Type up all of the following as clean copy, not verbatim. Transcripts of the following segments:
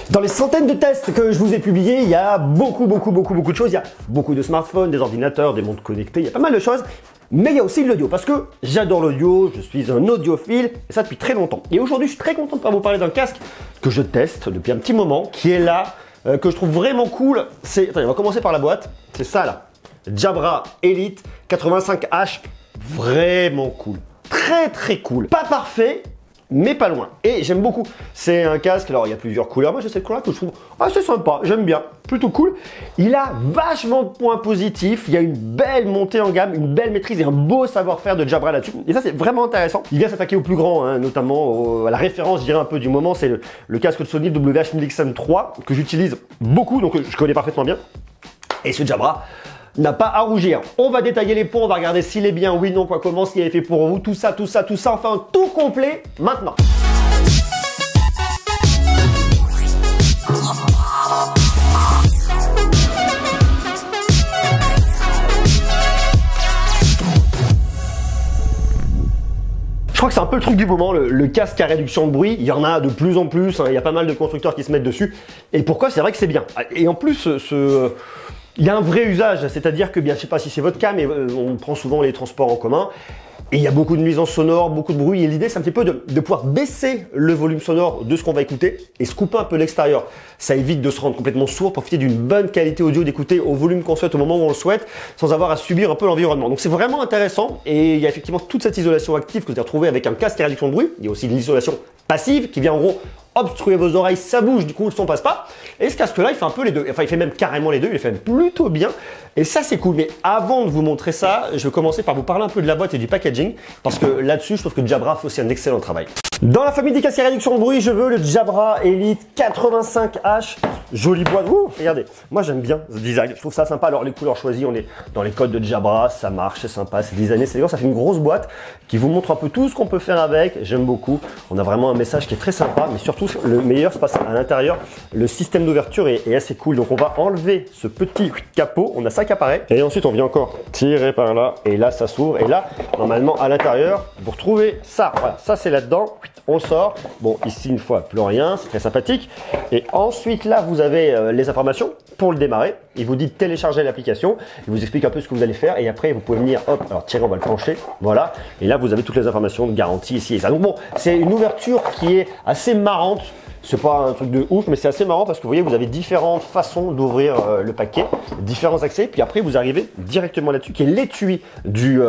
Dans les centaines de tests que je vous ai publiés, il y a beaucoup de choses. Il y a beaucoup de smartphones, des ordinateurs, des montres connectées, il y a pas mal de choses. Mais il y a aussi de l'audio, parce que j'adore l'audio, je suis un audiophile, et ça depuis très longtemps. Et aujourd'hui, je suis très content de pouvoir vous parler d'un casque que je teste depuis un petit moment, qui est là, que je trouve vraiment cool. Attendez, on va commencer par la boîte. C'est ça là, Jabra Elite 85H, vraiment cool. Très cool. Pas parfait, mais pas loin. Et j'aime beaucoup. C'est un casque, alors il y a plusieurs couleurs. Moi j'ai cette couleur que je trouve assez sympa, j'aime bien, plutôt cool. Il a vachement de points positifs, il y a une belle montée en gamme, une belle maîtrise et un beau savoir-faire de Jabra là-dessus. Et ça c'est vraiment intéressant. Il vient s'attaquer au plus grand, hein, notamment à la référence, je dirais un peu du moment, c'est le casque de Sony WH-1000XM3 que j'utilise beaucoup, donc je connais parfaitement bien. Et ce Jabra n'a pas à rougir. On va détailler les points, on va regarder s'il est bien, oui, non, quoi, comment, ce qu'il est fait pour vous, tout ça, enfin tout complet maintenant. Je crois que c'est un peu le truc du moment, le casque à réduction de bruit. Il y en a de plus en plus, hein, il y a pas mal de constructeurs qui se mettent dessus. Et pourquoi? C'est vrai que c'est bien. Et en plus, il y a un vrai usage, c'est-à-dire que, bien, je sais pas si c'est votre cas, mais on prend souvent les transports en commun. Et il y a beaucoup de nuisances sonores, beaucoup de bruit. Et l'idée, c'est un petit peu de pouvoir baisser le volume sonore de ce qu'on va écouter et se couper un peu l'extérieur. Ça évite de se rendre complètement sourd, profiter d'une bonne qualité audio, d'écouter au volume qu'on souhaite, au moment où on le souhaite, sans avoir à subir un peu l'environnement. Donc c'est vraiment intéressant. Et il y a effectivement toute cette isolation active que vous allez retrouver avec un casque à réduction de bruit. Il y a aussi l'isolation passive qui vient en gros obstruer vos oreilles, ça bouge, du coup le son passe pas. Et ce casque-là, il fait un peu les deux. Enfin, il fait même carrément les deux, il les fait même plutôt bien. Et ça, c'est cool. Mais avant de vous montrer ça, je vais commencer par vous parler un peu de la boîte et du packaging, parce que là-dessus, je trouve que Jabra fait aussi un excellent travail. Dans la famille des casques à réduction de bruit, je veux le Jabra Elite 85H. Jolie boîte. Ouh, regardez, moi j'aime bien ce design, je trouve ça sympa. Alors les couleurs choisies, on est dans les codes de Jabra, ça marche, c'est sympa, c'est designé, c'est bien. Ça fait une grosse boîte qui vous montre un peu tout ce qu'on peut faire avec. J'aime beaucoup. On a vraiment un message qui est très sympa, mais surtout le meilleur se passe à l'intérieur. Le système d'ouverture est assez cool. Donc on va enlever ce petit capot, on a 5 appareils, et ensuite on vient encore tirer par là, et là ça s'ouvre, et là normalement à l'intérieur vous retrouvez ça. Voilà, ça c'est là-dedans. On sort. Bon, ici une fois plus rien, c'est très sympathique. Et ensuite là vous avez les informations pour le démarrer. Il vous dit de télécharger l'application, il vous explique un peu ce que vous allez faire et après vous pouvez venir, hop, alors tirer, on va le pencher, voilà. Et là vous avez toutes les informations de garantie ici et ça. Donc bon, c'est une ouverture qui est assez marrante. C'est pas un truc de ouf, mais c'est assez marrant parce que vous voyez, vous avez différentes façons d'ouvrir le paquet, différents accès, puis après vous arrivez directement là-dessus, qui est l'étui du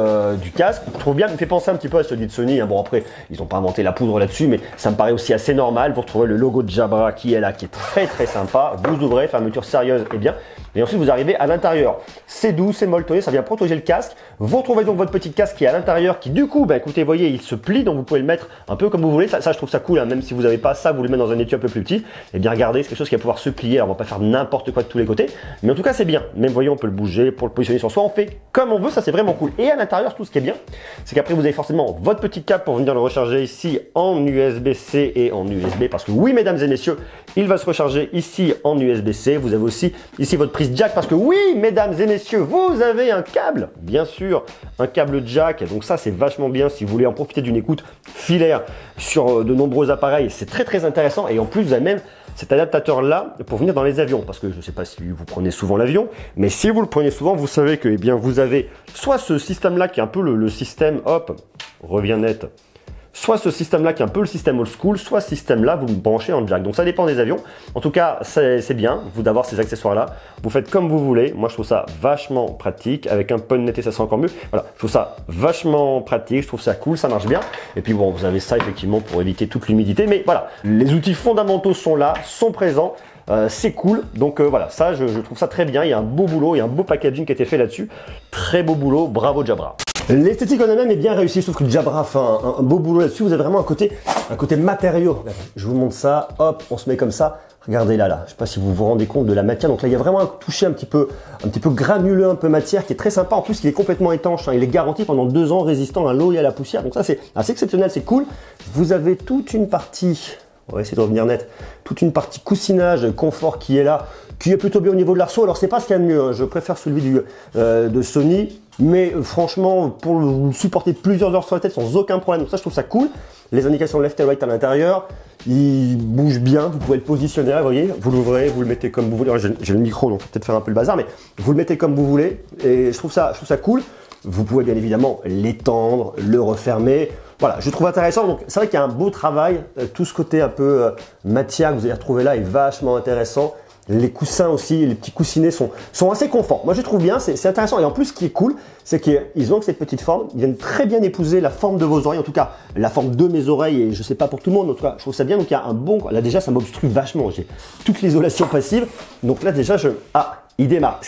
casque. Je trouve bien, il me fait penser un petit peu à celui de Sony. Hein. Bon après, ils n'ont pas inventé la poudre là-dessus, mais ça me paraît aussi assez normal. Vous retrouvez le logo de Jabra qui est là, qui est très sympa. Vous ouvrez, fermeture sérieuse et bien. Et ensuite vous arrivez à l'intérieur. C'est doux, c'est molletonné, ça vient protéger le casque. Vous retrouvez donc votre petit casque qui est à l'intérieur, qui du coup, bah, écoutez, vous voyez, il se plie, donc vous pouvez le mettre un peu comme vous voulez. Ça je trouve ça cool, hein. Même si vous n'avez pas ça, vous le mettez dans un étui un peu plus petit. Et bien regardez, c'est quelque chose qui va pouvoir se plier. Alors on va pas faire n'importe quoi de tous les côtés, mais en tout cas c'est bien. Même voyez, on peut le bouger pour le positionner sur soi. On fait comme on veut, ça c'est vraiment cool. Et à l'intérieur, tout ce qui est bien, c'est qu'après vous avez forcément votre petit câble pour venir le recharger ici en USB-C et en USB, parce que oui, mesdames et messieurs, il va se recharger ici en USB-C. Vous avez aussi ici votre prise jack, parce que oui, mesdames et messieurs, vous avez un câble, bien sûr, un câble jack. Donc ça c'est vachement bien si vous voulez en profiter d'une écoute filaire sur de nombreux appareils. C'est très intéressant. Et en plus vous avez même cet adaptateur là pour venir dans les avions, parce que je ne sais pas si vous prenez souvent l'avion, mais si vous le prenez souvent, vous savez que eh bien vous avez soit ce système là qui est un peu le système, hop, revient net, soit ce système-là qui est un peu le système old school, soit ce système-là, vous le branchez en jack. Donc ça dépend des avions. En tout cas, c'est bien vous d'avoir ces accessoires-là. Vous faites comme vous voulez. Moi, je trouve ça vachement pratique. Avec un ponnet et ça sera encore mieux. Voilà, je trouve ça vachement pratique. Je trouve ça cool, ça marche bien. Et puis bon, vous avez ça effectivement pour éviter toute l'humidité. Mais voilà, les outils fondamentaux sont là, sont présents. C'est cool, donc voilà, ça je trouve ça très bien. Il y a un beau boulot, il y a un beau packaging qui a été fait là-dessus. Très beau boulot, bravo Jabra. L'esthétique en elle-même est bien réussie, sauf que Jabra fait un beau boulot là-dessus. Vous avez vraiment un côté matériau. Je vous montre ça, hop, on se met comme ça. Regardez là, je sais pas si vous vous rendez compte de la matière. Donc là, il y a vraiment un toucher un petit peu granuleux, un peu matière, qui est très sympa. En plus, il est complètement étanche. Hein. Il est garanti pendant 2 ans, résistant à l'eau et à la poussière. Donc ça, c'est assez exceptionnel, c'est cool. Vous avez toute une partie on va essayer de revenir net, toute une partie coussinage, confort qui est là, qui est plutôt bien au niveau de l'arceau. Alors c'est pas ce qu'il y a de mieux, hein. Je préfère celui de Sony, mais franchement, pour le supporter plusieurs heures sur la tête sans aucun problème, donc ça je trouve ça cool. Les indications left et right à l'intérieur, il bouge bien, vous pouvez le positionner, vous voyez, vous l'ouvrez, vous le mettez comme vous voulez. J'ai le micro, donc peut-être faire un peu le bazar, mais vous le mettez comme vous voulez, et je trouve ça cool. Vous pouvez bien évidemment l'étendre, le refermer. Voilà, je trouve intéressant. Donc c'est vrai qu'il y a un beau travail. Tout ce côté un peu matière que vous allez retrouver là est vachement intéressant. Les coussins aussi, les petits coussinets sont assez confort. Moi je les trouve bien, c'est intéressant. Et en plus ce qui est cool, c'est qu'ils ont cette petite forme. Ils viennent très bien épouser la forme de vos oreilles, en tout cas la forme de mes oreilles. Et je sais pas pour tout le monde, mais en tout cas je trouve ça bien. Donc il y a un bon. Là déjà ça m'obstrue vachement. J'ai toute l'isolation passive. Donc là déjà il démarre.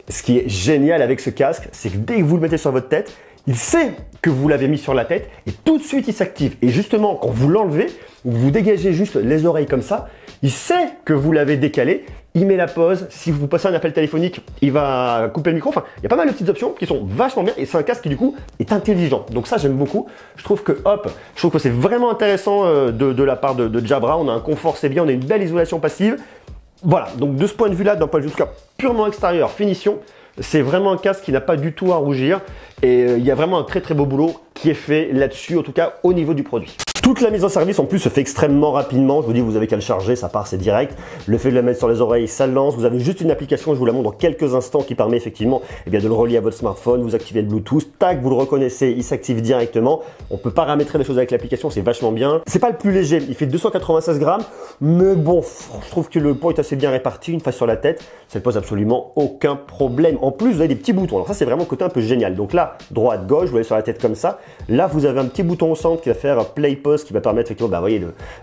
Ce qui est génial avec ce casque, c'est que dès que vous le mettez sur votre tête, il sait que vous l'avez mis sur la tête et tout de suite il s'active. Et justement, quand vous l'enlevez, vous dégagez juste les oreilles comme ça, il sait que vous l'avez décalé, il met la pause. Si vous passez un appel téléphonique, il va couper le micro. Enfin, il y a pas mal de petites options qui sont vachement bien et c'est un casque qui du coup est intelligent. Donc ça, j'aime beaucoup. Je trouve que c'est vraiment intéressant de la part de Jabra. On a un confort, c'est bien, on a une belle isolation passive. Voilà, donc de ce point de vue-là, d'un point de vue en tout cas purement extérieur, finition, c'est vraiment un casque qui n'a pas du tout à rougir et il y a vraiment un très très beau boulot qui est fait là-dessus, en tout cas au niveau du produit. Toute la mise en service en plus se fait extrêmement rapidement. Je vous dis, vous avez qu'à le charger, ça part, c'est direct. Le fait de la mettre sur les oreilles, ça le lance. Vous avez juste une application, je vous la montre dans quelques instants, qui permet effectivement de le relier à votre smartphone. Vous activez le Bluetooth, tac, vous le reconnaissez, il s'active directement. On peut paramétrer les choses avec l'application, c'est vachement bien. C'est pas le plus léger, il fait 296 grammes, mais bon, je trouve que le poids est assez bien réparti. Une fois sur la tête, ça ne pose absolument aucun problème. En plus, vous avez des petits boutons. Alors ça, c'est vraiment le côté un peu génial. Donc là, droite, gauche, vous allez sur la tête comme ça. Là, vous avez un petit bouton au centre qui va faire play pause, qui va permettre effectivement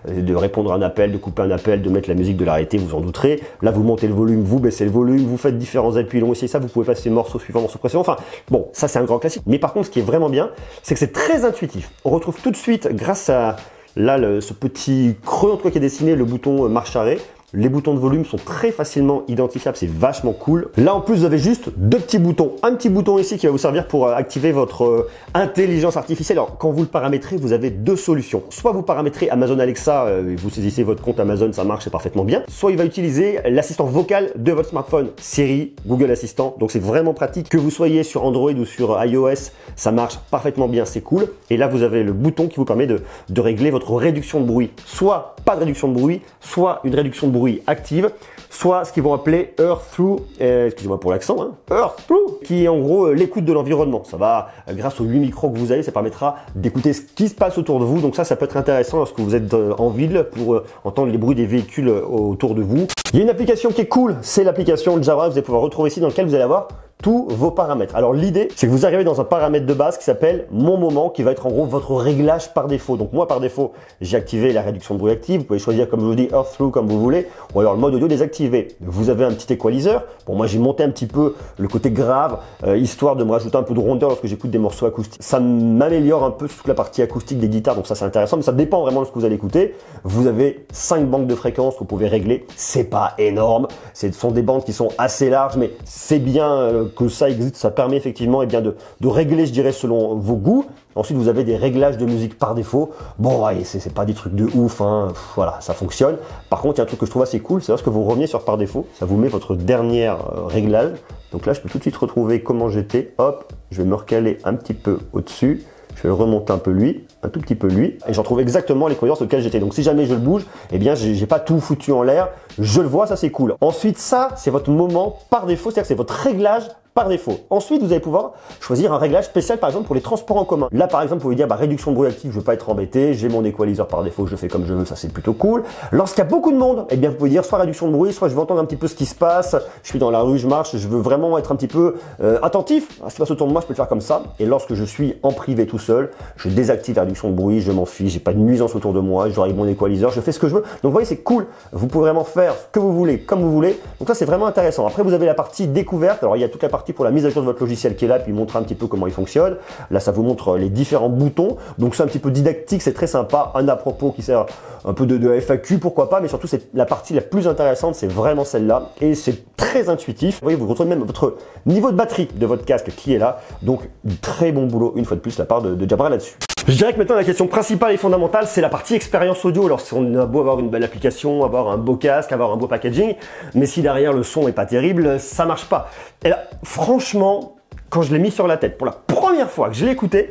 de répondre à un appel, de couper un appel, de mettre la musique, de l'arrêter, vous en douterez. Là, vous montez le volume, vous baissez le volume, vous faites différents appuis longs ici, ça, vous pouvez passer morceau suivant, morceau précédent. Enfin, bon, ça, c'est un grand classique. Mais par contre, ce qui est vraiment bien, c'est que c'est très intuitif. On retrouve tout de suite, grâce à ce petit creux en tout cas qui est dessiné, le bouton marche arrêt. Les boutons de volume sont très facilement identifiables, c'est vachement cool. Là en plus vous avez juste deux petits boutons. Un petit bouton ici qui va vous servir pour activer votre intelligence artificielle. Alors quand vous le paramétrez, vous avez deux solutions. Soit vous paramétrez Amazon Alexa, vous saisissez votre compte Amazon, ça marche, c'est parfaitement bien. Soit il va utiliser l'assistant vocal de votre smartphone, Siri, Google Assistant. Donc c'est vraiment pratique. Que vous soyez sur Android ou sur iOS, ça marche parfaitement bien, c'est cool. Et là vous avez le bouton qui vous permet de régler votre réduction de bruit. Soit pas de réduction de bruit, soit une réduction de bruit active, soit ce qu'ils vont appeler Earth Through, excusez-moi pour l'accent, hein, Earth Through, qui est en gros l'écoute de l'environnement. Ça va, grâce aux 8 micros que vous avez, ça permettra d'écouter ce qui se passe autour de vous. Donc ça peut être intéressant lorsque vous êtes en ville pour entendre les bruits des véhicules autour de vous. Il y a une application qui est cool, c'est l'application Jabra, vous allez pouvoir retrouver ici, dans laquelle vous allez avoir tous vos paramètres. Alors l'idée, c'est que vous arrivez dans un paramètre de base qui s'appelle Mon moment, qui va être en gros votre réglage par défaut. Donc moi par défaut, j'ai activé la réduction de bruit active. Vous pouvez choisir, comme je vous dis, Earth Through comme vous voulez, ou alors le mode audio désactivé. Vous avez un petit équaliseur. Bon, moi j'ai monté un petit peu le côté grave, histoire de me rajouter un peu de rondeur lorsque j'écoute des morceaux acoustiques. Ça m'améliore un peu toute la partie acoustique des guitares, donc ça c'est intéressant, mais ça dépend vraiment de ce que vous allez écouter. Vous avez 5 bandes de fréquences que vous pouvez régler. C'est pas énorme, ce sont des bandes qui sont assez larges, mais c'est bien que ça existe, ça permet effectivement de régler, je dirais, selon vos goûts. Ensuite, vous avez des réglages de musique par défaut. Bon, ouais, c'est pas des trucs de ouf, hein. Voilà, ça fonctionne. Par contre, il y a un truc que je trouve assez cool, c'est lorsque vous revenez sur par défaut, ça vous met votre dernier réglage. Donc là, je peux tout de suite retrouver comment j'étais. Hop, je vais me recaler un petit peu au-dessus. Je vais remonter un peu lui, un tout petit peu lui, et j'en trouve exactement les cohérents sur lesquelles j'étais. Donc si jamais je le bouge, eh bien j'ai pas tout foutu en l'air, je le vois, ça c'est cool. Ensuite ça, c'est votre moment par défaut, c'est-à-dire que c'est votre réglage par défaut. Ensuite, vous allez pouvoir choisir un réglage spécial, par exemple, pour les transports en commun. Là, par exemple, vous pouvez dire, réduction de bruit active, je veux pas être embêté, j'ai mon équaliseur par défaut, je fais comme je veux, ça c'est plutôt cool. Lorsqu'il y a beaucoup de monde, eh bien, vous pouvez dire soit réduction de bruit, soit je veux entendre un petit peu ce qui se passe, je suis dans la rue, je marche, je veux vraiment être un petit peu attentif à ce qui passe autour de moi, je peux le faire comme ça. Et lorsque je suis en privé tout seul, je désactive la réduction de bruit, je m'en fiche, j'ai pas de nuisance autour de moi, je règle mon équaliseur, je fais ce que je veux. Donc, vous voyez, c'est cool. Vous pouvez vraiment faire ce que vous voulez, comme vous voulez. Donc ça, c'est vraiment intéressant. Après, vous avez la partie découverte. Alors, il y a toute la partie pour la mise à jour de votre logiciel qui est là, puis montrer un petit peu comment il fonctionne. Là, ça vous montre les différents boutons. Donc, c'est un petit peu didactique, c'est très sympa. Un à propos qui sert un peu de FAQ, pourquoi pas, mais surtout, c'est la partie la plus intéressante, c'est vraiment celle-là. Et c'est très intuitif. Vous voyez, vous retrouvez même votre niveau de batterie de votre casque qui est là. Donc, très bon boulot, une fois de plus, de la part de Jabra là-dessus. Je dirais que maintenant la question principale et fondamentale, c'est la partie expérience audio. Alors on a beau avoir une belle application, avoir un beau casque, avoir un beau packaging, mais si derrière le son est pas terrible, ça marche pas. Et là, franchement, quand je l'ai mis sur la tête, pour la première fois que je l'ai écouté,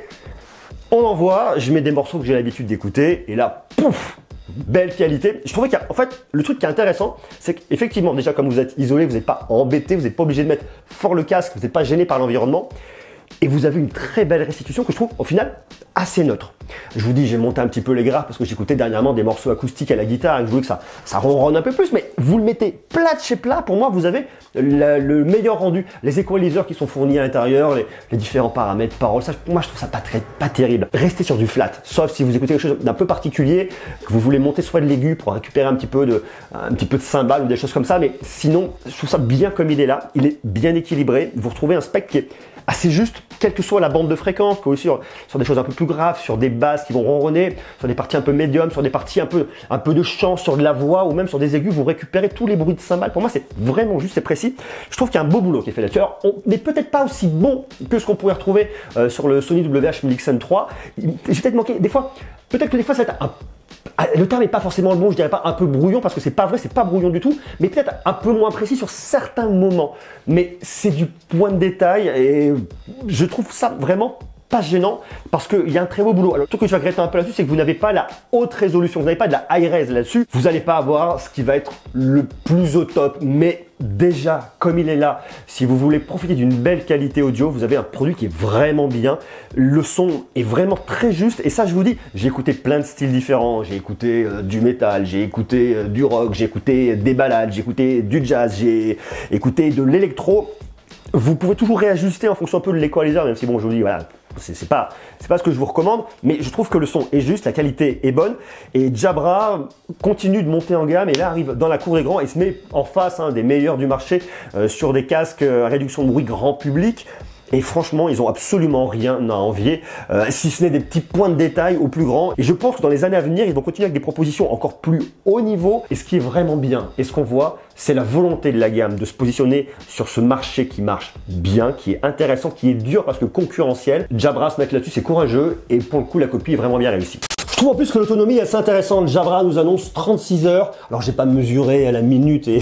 on envoie, je mets des morceaux que j'ai l'habitude d'écouter, et là, pouf, belle qualité. Je trouvais qu'en fait, le truc qui est intéressant, c'est qu'effectivement, déjà comme vous êtes isolé, vous n'êtes pas embêté, vous n'êtes pas obligé de mettre fort le casque, vous n'êtes pas gêné par l'environnement. Et vous avez une très belle restitution que je trouve au final assez neutre. Je vous dis, j'ai monté un petit peu les graves parce que j'écoutais dernièrement des morceaux acoustiques à la guitare et je voulais que ça ronronne un peu plus, mais vous le mettez plat de chez plat, pour moi vous avez le meilleur rendu. Les equalizers qui sont fournis à l'intérieur, les différents paramètres, paroles, ça, moi je trouve ça pas terrible. Restez sur du flat, sauf si vous écoutez quelque chose d'un peu particulier, que vous voulez monter soit de l'aigu pour récupérer un petit peu de cymbales ou des choses comme ça, mais sinon je trouve ça bien comme il est là, il est bien équilibré, vous retrouvez un spec qui est assez juste, quelle que soit la bande de fréquence, que aussi sur des choses un peu plus graves, sur des basses qui vont ronronner, sur des parties un peu médium, sur des parties un peu de chant, sur de la voix ou même sur des aigus, vous récupérez tous les bruits de cymbales. Pour moi, c'est vraiment juste, c'est précis. Je trouve qu'il y a un beau boulot qui est fait là-dessus. Alors, on n'est peut-être pas aussi bon que ce qu'on pourrait retrouver sur le Sony WH-1000XM3. J'ai peut-être manqué, des fois, peut-être que des fois, ça va être le terme n'est pas forcément le bon, je dirais pas un peu brouillon parce que c'est pas vrai, c'est pas brouillon du tout, mais peut-être un peu moins précis sur certains moments. Mais c'est du point de détail et je trouve ça vraiment pas gênant parce qu'il y a un très beau boulot. Alors, le truc que je vais regretter un peu là-dessus, c'est que vous n'avez pas la haute résolution, vous n'avez pas de la high res là-dessus, vous n'allez pas avoir ce qui va être le plus au top, mais déjà, comme il est là, si vous voulez profiter d'une belle qualité audio, vous avez un produit qui est vraiment bien. Le son est vraiment très juste. Et ça, je vous dis, j'ai écouté plein de styles différents. J'ai écouté du métal, j'ai écouté du rock, j'ai écouté des ballades, j'ai écouté du jazz, j'ai écouté de l'électro. Vous pouvez toujours réajuster en fonction un peu de l'équalizer, même si bon, je vous dis, voilà, c'est pas ce que je vous recommande, mais je trouve que le son est juste, la qualité est bonne, et Jabra continue de monter en gamme, et là arrive dans la cour des grands et se met en face des meilleurs du marché sur des casques à réduction de bruit grand public. Et franchement, ils ont absolument rien à envier, si ce n'est des petits points de détail au plus grand. Et je pense que dans les années à venir, ils vont continuer avec des propositions encore plus haut niveau. Et ce qui est vraiment bien, et ce qu'on voit, c'est la volonté de la gamme de se positionner sur ce marché qui marche bien, qui est intéressant, qui est dur parce que concurrentiel. Jabra se mettre là-dessus, c'est courageux. Et pour le coup, la copie est vraiment bien réussie. Je trouve en plus que l'autonomie est assez intéressante. Jabra nous annonce 36 heures. Alors, j'ai pas mesuré à la minute et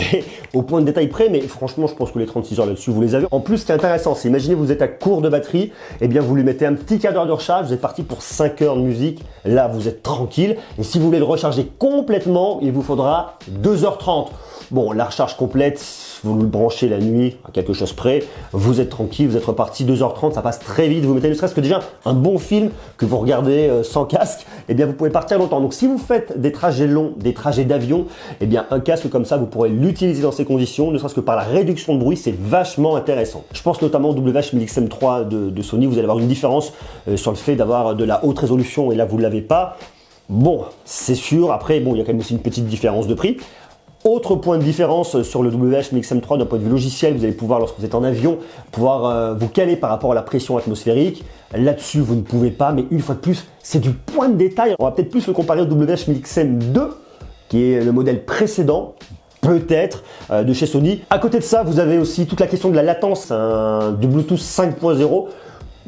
au point de détail près, mais franchement, je pense que les 36 heures là-dessus, vous les avez. En plus, ce qui est intéressant, c'est imaginez vous êtes à court de batterie, et bien vous lui mettez un petit quart d'heure de recharge, vous êtes parti pour 5 heures de musique. Là, vous êtes tranquille. Et si vous voulez le recharger complètement, il vous faudra 2h30. Bon, la recharge complète, vous le branchez la nuit à quelque chose près, vous êtes tranquille, vous êtes reparti 2h30, ça passe très vite, vous mettez ne serait-ce que déjà un bon film que vous regardez sans casque, et bien vous pouvez partir longtemps. Donc si vous faites des trajets longs, des trajets d'avion, et bien un casque comme ça, vous pourrez l'utiliser dans ces conditions, ne serait-ce que par la réduction de bruit, c'est vachement intéressant. Je pense notamment au WH-1000XM3 de Sony, vous allez avoir une différence sur le fait d'avoir de la haute résolution, et là vous ne l'avez pas. Bon, c'est sûr, après, bon, il y a quand même aussi une petite différence de prix. Autre point de différence sur le WH-1000XM3 d'un point de vue logiciel, vous allez pouvoir, lorsque vous êtes en avion, pouvoir vous caler par rapport à la pression atmosphérique. Là-dessus, vous ne pouvez pas, mais une fois de plus, c'est du point de détail. On va peut-être plus le comparer au WH-1000XM2, qui est le modèle précédent, peut-être, de chez Sony. À côté de ça, vous avez aussi toute la question de la latence, du Bluetooth 5.0.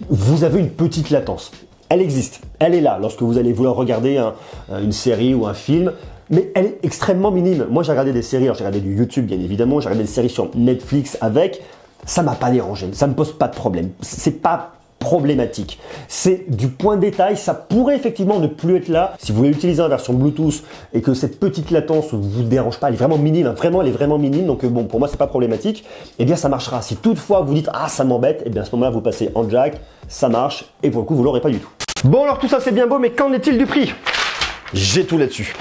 Vous avez une petite latence. Elle existe, elle est là lorsque vous allez vouloir regarder une série ou un film. Mais elle est extrêmement minime. Moi, j'ai regardé des séries, alors j'ai regardé du YouTube, bien évidemment, j'ai regardé des séries sur Netflix avec, ça m'a pas dérangé, ça me pose pas de problème. C'est pas problématique. C'est du point de détail, ça pourrait effectivement ne plus être là. Si vous voulez utiliser en version Bluetooth et que cette petite latence ne vous dérange pas, elle est vraiment minime, vraiment, elle est vraiment minime, donc bon, pour moi, c'est pas problématique, eh bien, ça marchera. Si toutefois vous dites, ah, ça m'embête, eh bien, à ce moment-là, vous passez en jack, ça marche, et pour le coup, vous l'aurez pas du tout. Bon, alors tout ça, c'est bien beau, mais qu'en est-il du prix ? J'ai tout là-dessus.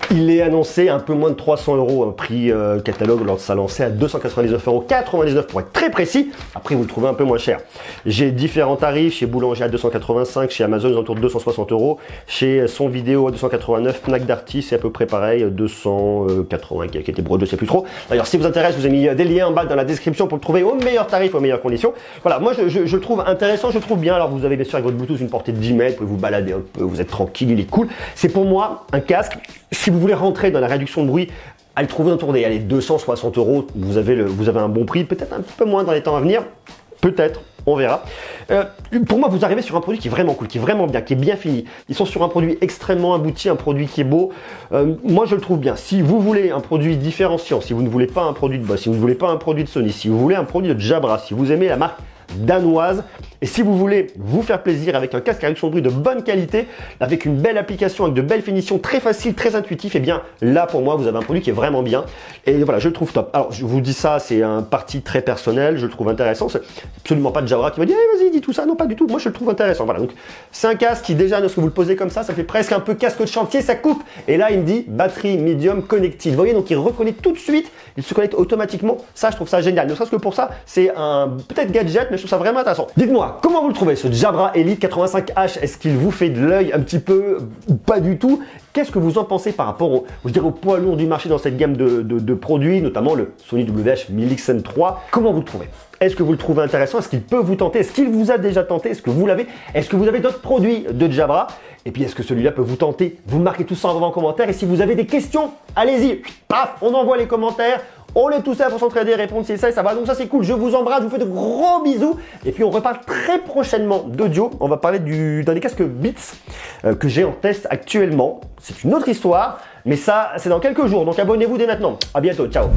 Il est annoncé un peu moins de 300 €, un prix catalogue lors de sa lancée à 299,99 € pour être très précis. Après, vous le trouvez un peu moins cher. J'ai différents tarifs, chez Boulanger à 285, chez Amazon aux alentours de 260 €, chez Son Vidéo à 289, Fnac Darty c'est à peu près pareil, 280, qui était brodé, je sais plus trop. D'ailleurs, si vous intéresse, je vous ai mis des liens en bas dans la description pour le trouver au meilleur tarif, aux meilleures conditions. Voilà, moi je le trouve intéressant, je le trouve bien. Alors vous avez bien sûr avec votre Bluetooth une portée de 10 mètres, vous pouvez vous balader un peu, vous êtes tranquille, il est cool. C'est pour moi un casque. Si vous voulez rentrer dans la réduction de bruit, à le trouver autour des 260 €, vous avez un bon prix, peut-être un peu moins dans les temps à venir, peut-être. On verra. Pour moi, vous arrivez sur un produit qui est vraiment cool, qui est vraiment bien, qui est bien fini. Ils sont sur un produit extrêmement abouti, un produit qui est beau. Moi, je le trouve bien. Si vous voulez un produit différenciant, si vous ne voulez pas un produit de Boss, si vous ne voulez pas un produit de Sony, si vous voulez un produit de Jabra, si vous aimez la marque danoise, et si vous voulez vous faire plaisir avec un casque à réduction de bruit de bonne qualité, avec une belle application, avec de belles finitions, très facile, très intuitif, et bien là pour moi vous avez un produit qui est vraiment bien. Et voilà, je le trouve top. Alors je vous dis ça, c'est un parti très personnel, je le trouve intéressant. C'est absolument pas de Jabra qui va dire hey, vas-y dis tout ça, non pas du tout. Moi je le trouve intéressant. Voilà, donc c'est un casque qui déjà lorsque vous le posez comme ça fait presque un peu casque de chantier, ça coupe. Et là il me dit batterie médium connected. Vous voyez, donc il reconnaît tout de suite, il se connecte automatiquement. Ça je trouve ça génial. Ne serait-ce que pour ça, c'est un peut-être gadget, mais je trouve ça vraiment intéressant. Dites-moi, comment vous le trouvez ce Jabra Elite 85H? Est-ce qu'il vous fait de l'œil un petit peu ou pas du tout? Qu'est-ce que vous en pensez par rapport au, je dirais, au poids lourd du marché dans cette gamme de produits, notamment le Sony WH-1000XM3? Comment vous le trouvez? Est-ce que vous le trouvez intéressant? Est-ce qu'il peut vous tenter? Est-ce qu'il vous a déjà tenté? Est-ce que vous l'avez? Est-ce que vous avez d'autres produits de Jabra? Et puis est-ce que celui-là peut vous tenter? Vous marquez tout ça en commentaire. Et si vous avez des questions, allez-y, paf, on envoie les commentaires. On est tous là pour s'entraider, répondre si ça et ça va. Donc ça c'est cool, je vous embrasse, je vous fais de gros bisous. Et puis on reparle très prochainement d'audio. On va parler d'un des casques Beats que j'ai en test actuellement. C'est une autre histoire, mais ça c'est dans quelques jours. Donc abonnez-vous dès maintenant. À bientôt, ciao.